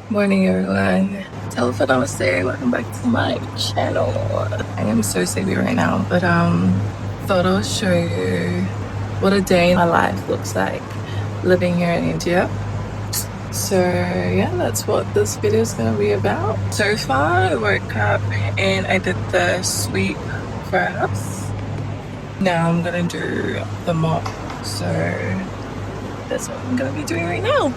Morning everyone. Telephone Namaste, welcome back to my channel. I am so sleepy right now, but thought I'll show you what a day in my life looks like living here in India. So yeah, that's what this video is gonna be about. So far I woke up and I did the sweep for our house. Now I'm gonna do the mop. So that's what I'm gonna be doing right now.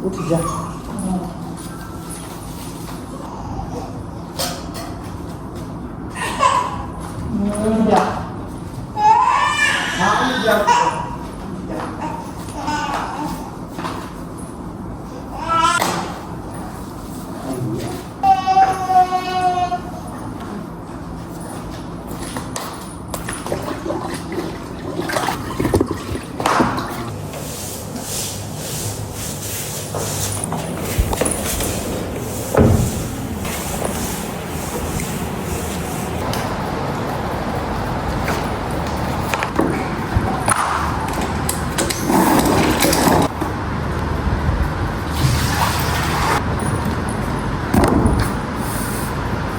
उठ जा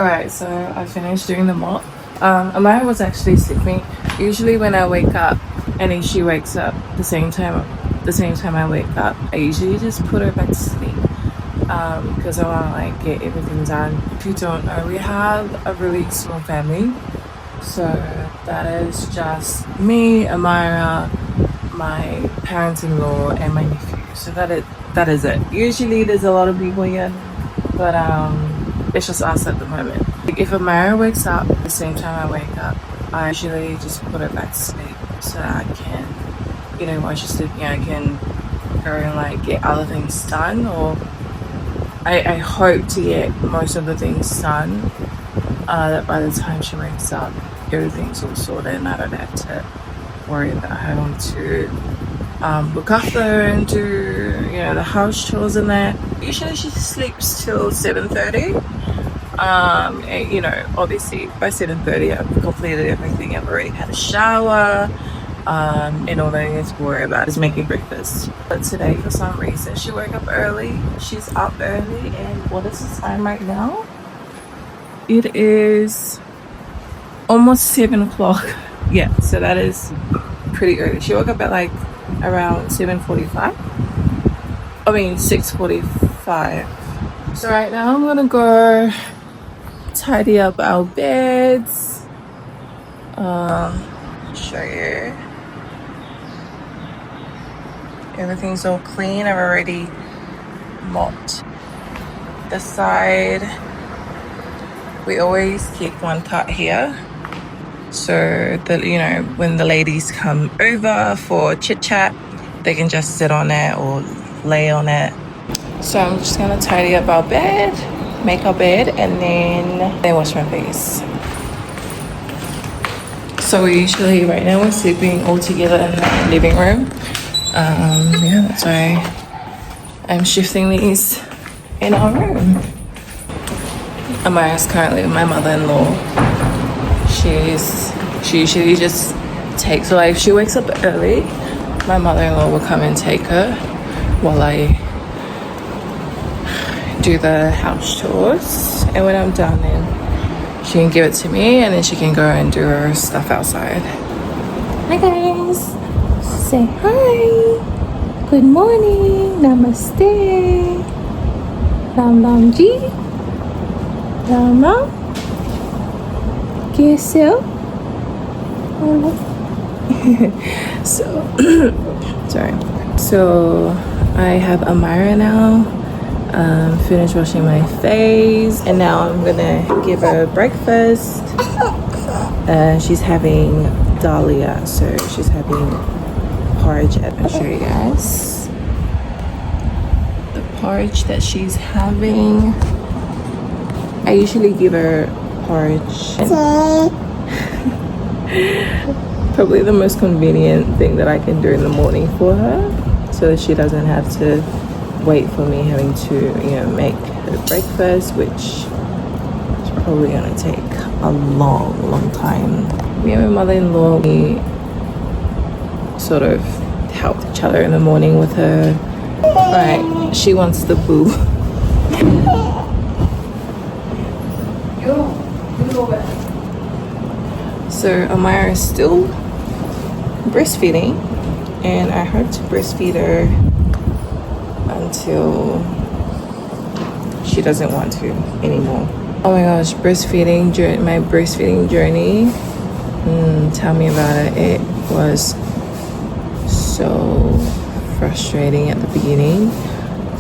Alright, so I finished doing the mop. Amaya was actually sleeping. Usually when I wake up and then she wakes up the same time I wake up, I usually just put her back to sleep because I want to like get everything done. If you don't know, we have a really small family. So that is just me, Amaya, my parents-in-law and my nephew. So that is it. Usually there's a lot of people here, but it's just us at the moment. Like if Amara wakes up at the same time I wake up, I usually just put her back to sleep so that I can, you know, while she's sleeping, I can go and like get other things done, or I hope to get most of the things done. That by the time she wakes up, everything's all sorted and I don't have to worry about having to look after her and do, you know, the house chores and that. Usually she sleeps till 7:30. And, you know, obviously by 7:30 I've completed everything. I've already had a shower, and all I need to worry about is making breakfast. But today, for some reason, she woke up early. She's up early, and what is the time right now? It is almost 7 o'clock. Yeah, so that is pretty early. She woke up at like around 7:45. I mean 6:45. So right now I'm gonna go tidy up our beds. Show you. Everything's all clean. I've already mopped the side. We always keep one cut here, so that, you know, when the ladies come over for chit chat, they can just sit on it or lay on it. So I'm just gonna tidy up our bed, make our bed, and then wash my face. So we usually, right now we're sleeping all together in the living room. Yeah, that's why I'm shifting these in our room. Amara's currently with my mother-in-law. She usually just takes, so like if she wakes up early, my mother-in-law will come and take her while I do the house chores, and when I'm done then she can give it to me and then she can go and do her stuff outside. Hi guys, say hi, good morning, namaste, ram ram ji, ram ram, kaise ho? So sorry. So I have Amira now. Finished washing my face, and now I'm gonna give her breakfast. She's having dahlia, so she's having porridge. I'll show you guys the porridge that she's having. I usually give her porridge. Probably the most convenient thing that I can do in the morning for her, so that she doesn't have to wait for me having to, make her breakfast, which is probably gonna take a long time. Me and my mother-in-law, we sort of helped each other in the morning with her. Right, she wants the boo. So Amira is still breastfeeding, and I hope to breastfeed her until she doesn't want to anymore. Oh my gosh, my breastfeeding journey, tell me about it. It was so frustrating at the beginning,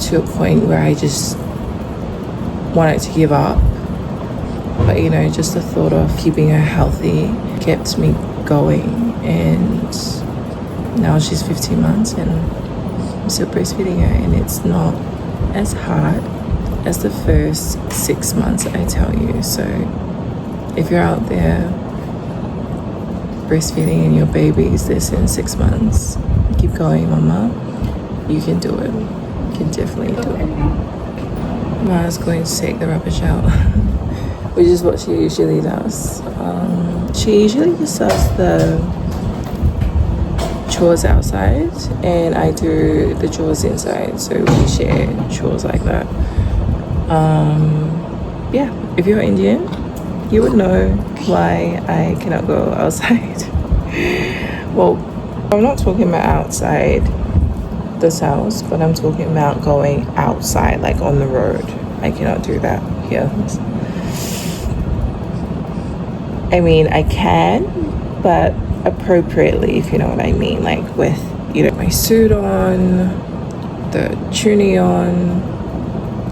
to a point where I just wanted to give up. But just the thought of keeping her healthy kept me going, and now she's 15 months and I'm still breastfeeding her, and it's not as hard as the first 6 months, I tell you. So if you're out there breastfeeding and your baby is this in 6 months, keep going, mama. You can do it. You can definitely do it. Mama's going to take the rubbish out. Which is what she usually does. She usually just does the chores outside, and I do the chores inside, so we share chores like that. Yeah, if you're Indian, you would know why I cannot go outside. Well, I'm not talking about outside this house, but I'm talking about going outside, like on the road. I cannot do that here. I mean, I can, but appropriately, if you know what I mean. Like with, my suit on, the chuni on,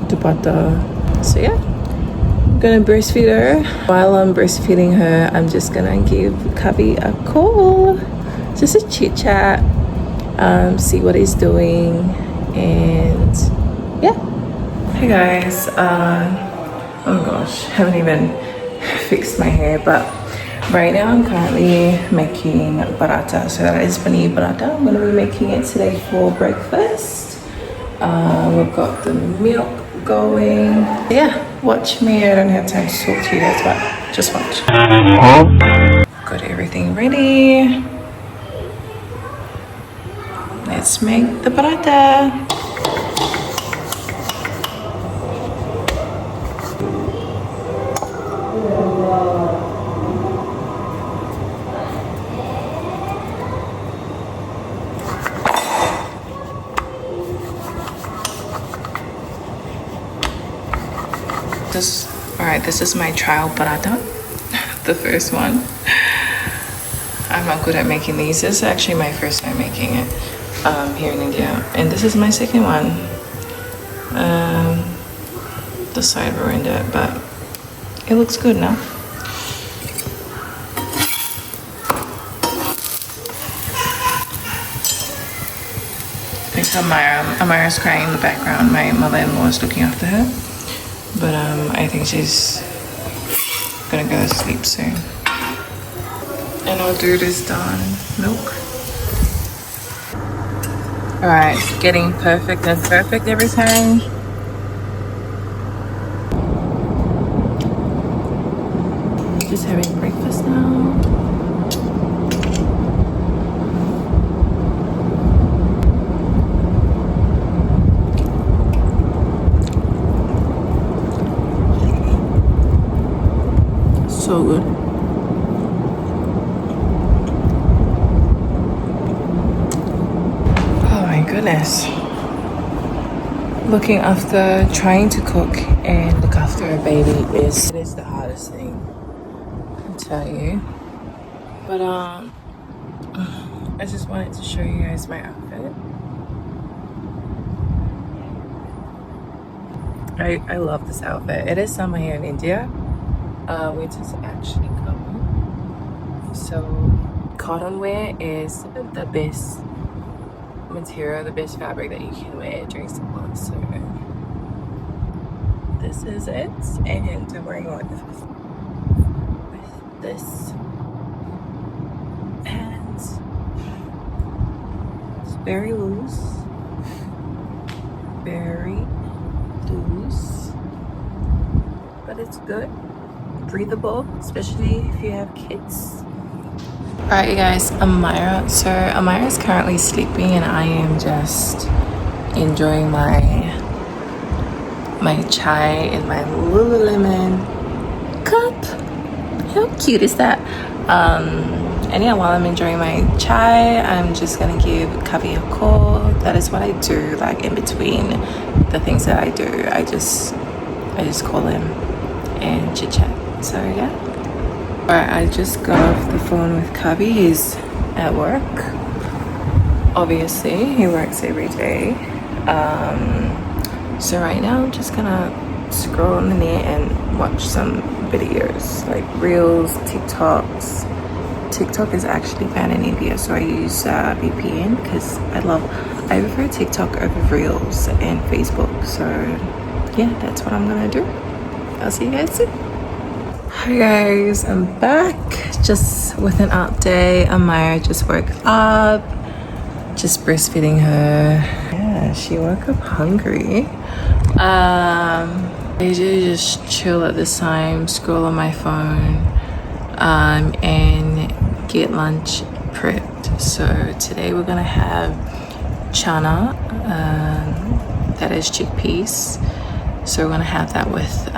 dupatta. So yeah, I'm gonna breastfeed her. While I'm breastfeeding her, I'm just gonna give Cubby a call. Just a chit chat, see what he's doing, and yeah. Hey guys, oh gosh, haven't even fixed my hair, but right now I'm currently making paratha. So that is paneer paratha. I'm going to be making it today for breakfast. We've got the milk going. Yeah, watch me. I don't have time to talk to you guys, but just watch. Got everything ready. Let's make the paratha. This is my trial paratha, the first one. I'm not good at making these. This is actually my first time making it here in India, and this is my second one. The side ruined it, but it looks good now. Thanks to Amira's crying in the background. My mother-in-law is looking after her. But I think she's gonna go to sleep soon. And our dude is done. Milk. Alright, getting perfect and perfect every time. Just having breakfast now. So good. Oh my goodness. Trying to cook and look after a baby is the hardest thing, I tell you. But I just wanted to show you guys my outfit. I love this outfit. It is summer here in India. Winter's actually coming. So cotton wear is the best material, the best fabric that you can wear during summer. So this is it, and I'm wearing it with this, and it's very loose, but it's good, breathable, especially if you have kids. Alright, you guys, Amira. So Amira is currently sleeping, and I am just enjoying my chai in my Lululemon cup. How cute is that? And yeah, while I'm enjoying my chai, I'm just gonna give Kavi a call. That is what I do, like in between the things that I do. I just call him and chit chat. So yeah. Alright, I just got off the phone with Kavi. He's at work. Obviously, he works every day. So right now I'm just gonna scroll on the net and watch some videos, like reels, TikToks. TikTok is actually banned in India, so I use VPN because I prefer TikTok over reels and Facebook. So yeah, that's what I'm gonna do. I'll see you guys soon. Hi guys, I'm back just with an update. Amira just woke up, just breastfeeding her. Yeah, she woke up hungry. I usually just chill at this time, scroll on my phone, and get lunch prepped. So today we're gonna have chana, that is chickpeas. So we're gonna have that with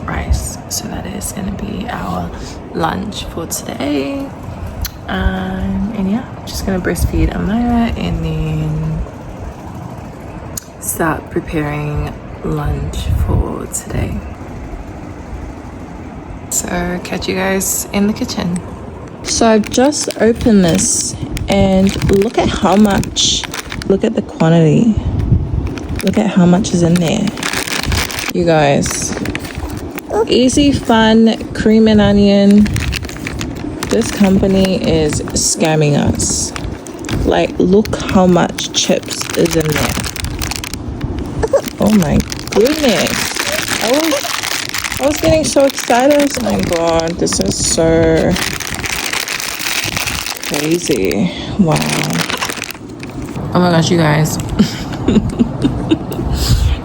rice. So that is gonna be our lunch for today. And yeah, just gonna breastfeed Amira and then start preparing lunch for today. So catch you guys in the kitchen. So I've just opened this and look at how much, look at the quantity. Look at how much is in there. You guys, easy fun cream and onion. This company is scamming us. Like, look how much chips is in there. Oh my goodness. I was getting so excited. Oh my god, this is so crazy. Wow. Oh my gosh, you guys.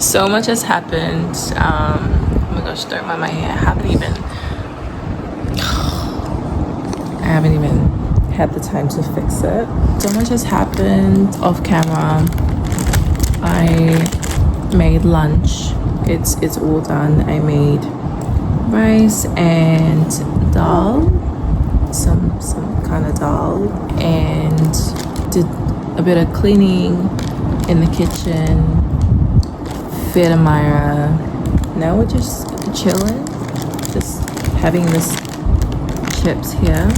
So much has happened. Oh my gosh, don't mind my hair. I haven't even had the time to fix it. So much has happened off camera. I made lunch. It's all done. I made rice and dal, some kind of dal, and did a bit of cleaning in the kitchen. Fed Amira. Now we're just chilling, just having this chips here.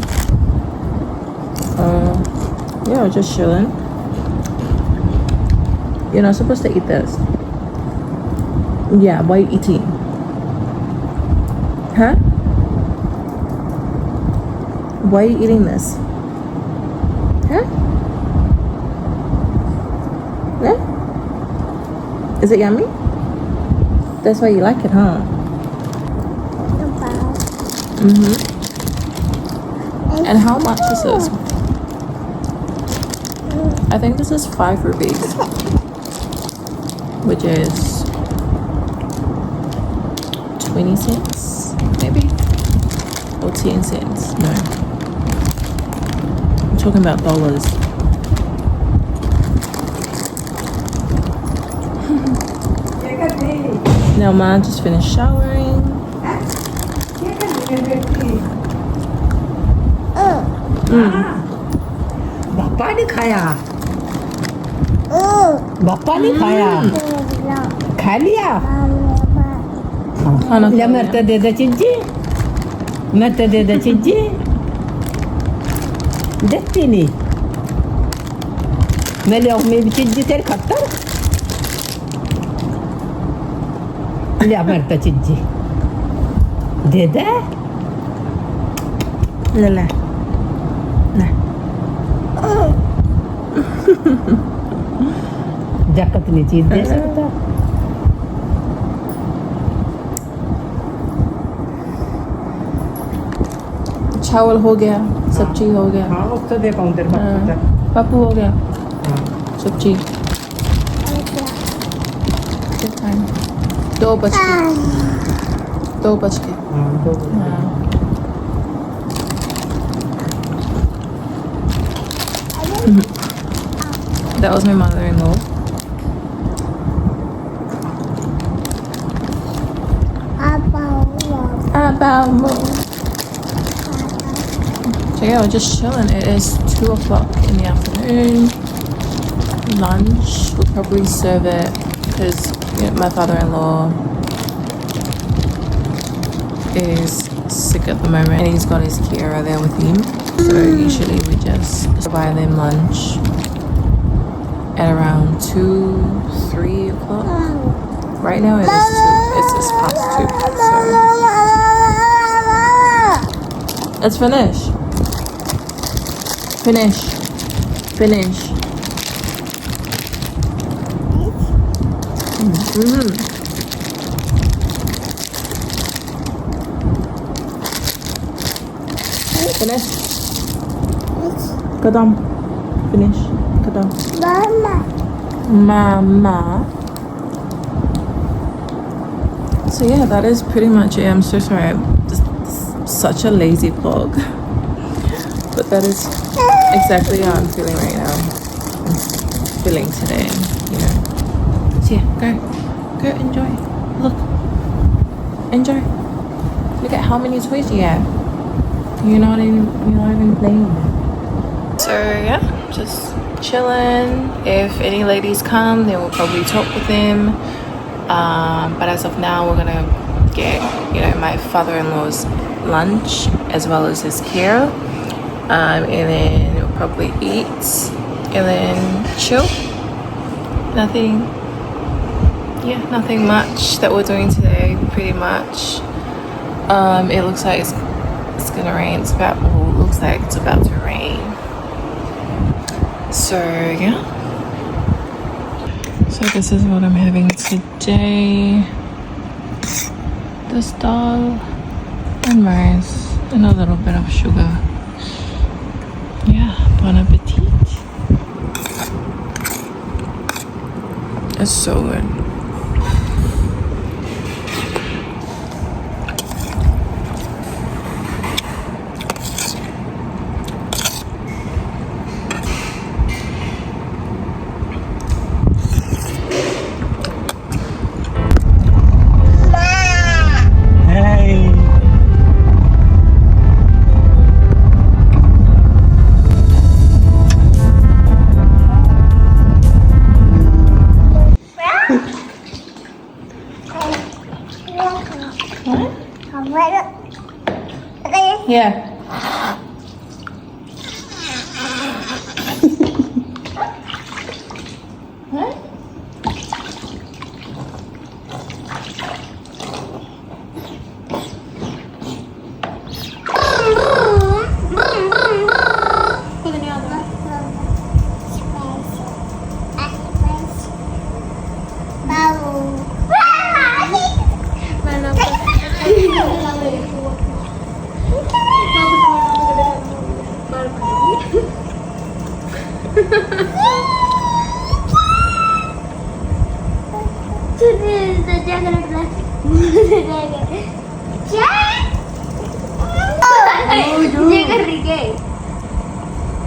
Yeah, we're just chilling. You're not supposed to eat this. Yeah, why are you eating? Huh? Why are you eating this? Huh? Yeah? Is it yummy? That's why you like it, huh? Mm-hmm. And how much is this? I think this is 5 rupees, which is 20 cents, maybe? Or 10 cents, no. I'm talking about dollars. Now Ma just finished showering. पापा ने खाया पापा ने खाया खा लिया या मैं तो दे दे चीज़ी देखती नहीं मैं ले और मैं भी चीज़ी तेरे खाता लिया मेरे तो चिज्जी दे दे ले ले ले जकत नहीं चीज दे सकता चावल हो गया सब्जी हो गया हाँ उसको दे काउंटर पर पापू हो गया सब्जी 2 बज के हाँ दो That was my mother-in-law. So yeah, we're just chilling. It is 2 o'clock in the afternoon. Lunch, we'll probably serve it because my father-in-law is sick at the moment and he's got his Kira there with him. So usually we just buy them lunch at around 2-3 o'clock. Right now it is 2. It's just past 2. So let's finish. Finish. Finish. Kadam. Finish. Kadam. Mama. So yeah, that is pretty much it. I'm so sorry. Just such a lazy vlog. But that is exactly how I'm feeling right now. I'm feeling today, So yeah, go enjoy. Look. Enjoy. Look at how many toys you have. You're not even playing with them. So yeah, just chilling. If any ladies come, then we'll probably talk with them. But as of now, we're gonna get my father-in-law's lunch as well as his care, and then we'll probably eat and then chill. Nothing much that we're doing today. Pretty much. It looks like it's gonna rain. Looks like it's about to rain. So yeah. So this is what I'm having today. This dal and rice and a little bit of sugar. Yeah, bon appetit. It's so good. Yeah. What?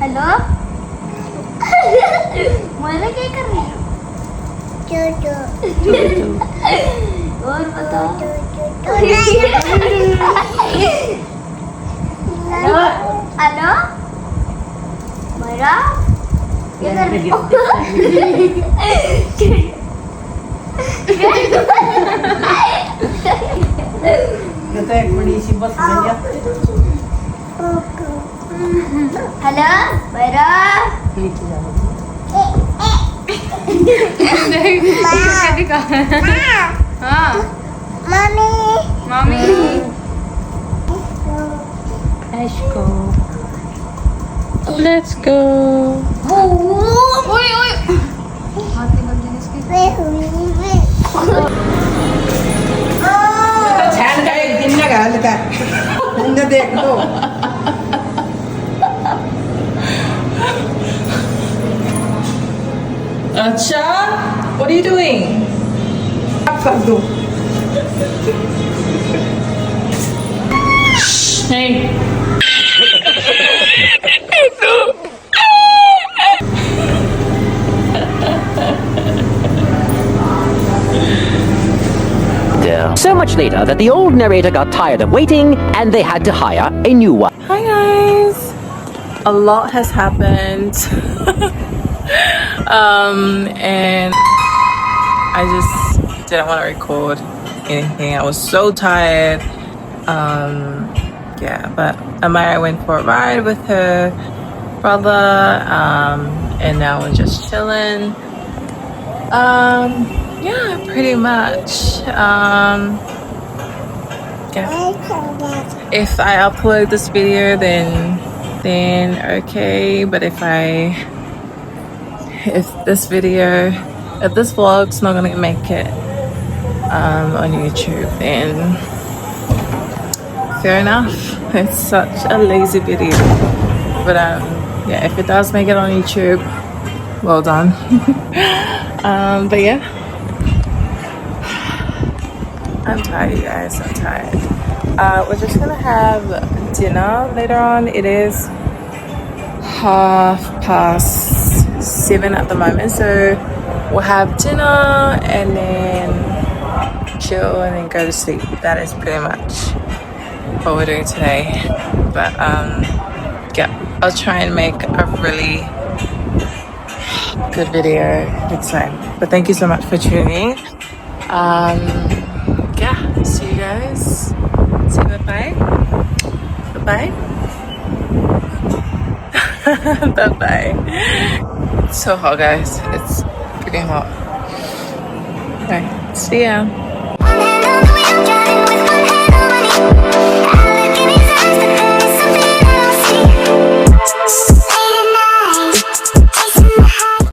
Hello मोला क्या कर रही हो और बताओ hello मोरा क्या कर रही हो तो एक बड़ी सी बस बन गया हेलो मोरा नीचे जाओ हाँ Mommy. Let's go. Let's go. Uy, uy. Ate, maglinis kayo. छान का एक दिन ना गाल का न देख लो Acha, what are you doing? आप कर दो Hey. So much later that the old narrator got tired of waiting and they had to hire a new one. Hi guys. A lot has happened. And I just didn't want to record anything. I was so tired. Yeah, but Amaya went for a ride with her brother. And now we're just chilling. Yeah, pretty much. Yeah. If I upload this video, then okay. But if this vlog's not gonna make it on YouTube, then fair enough. It's such a lazy video. But yeah, if it does make it on YouTube, well done. But yeah, I'm tired, you guys. I'm tired. We're just gonna have dinner later on. It is 7:30 at the moment, so we'll have dinner and then chill and then go to sleep. That is pretty much what we're doing today. But yeah, I'll try and make a really good video next time. But thank you so much for tuning in. Yeah, see you guys. Say bye-bye. Bye-bye. Bye-bye. It's so hot, guys. It's pretty hot. Okay, see ya.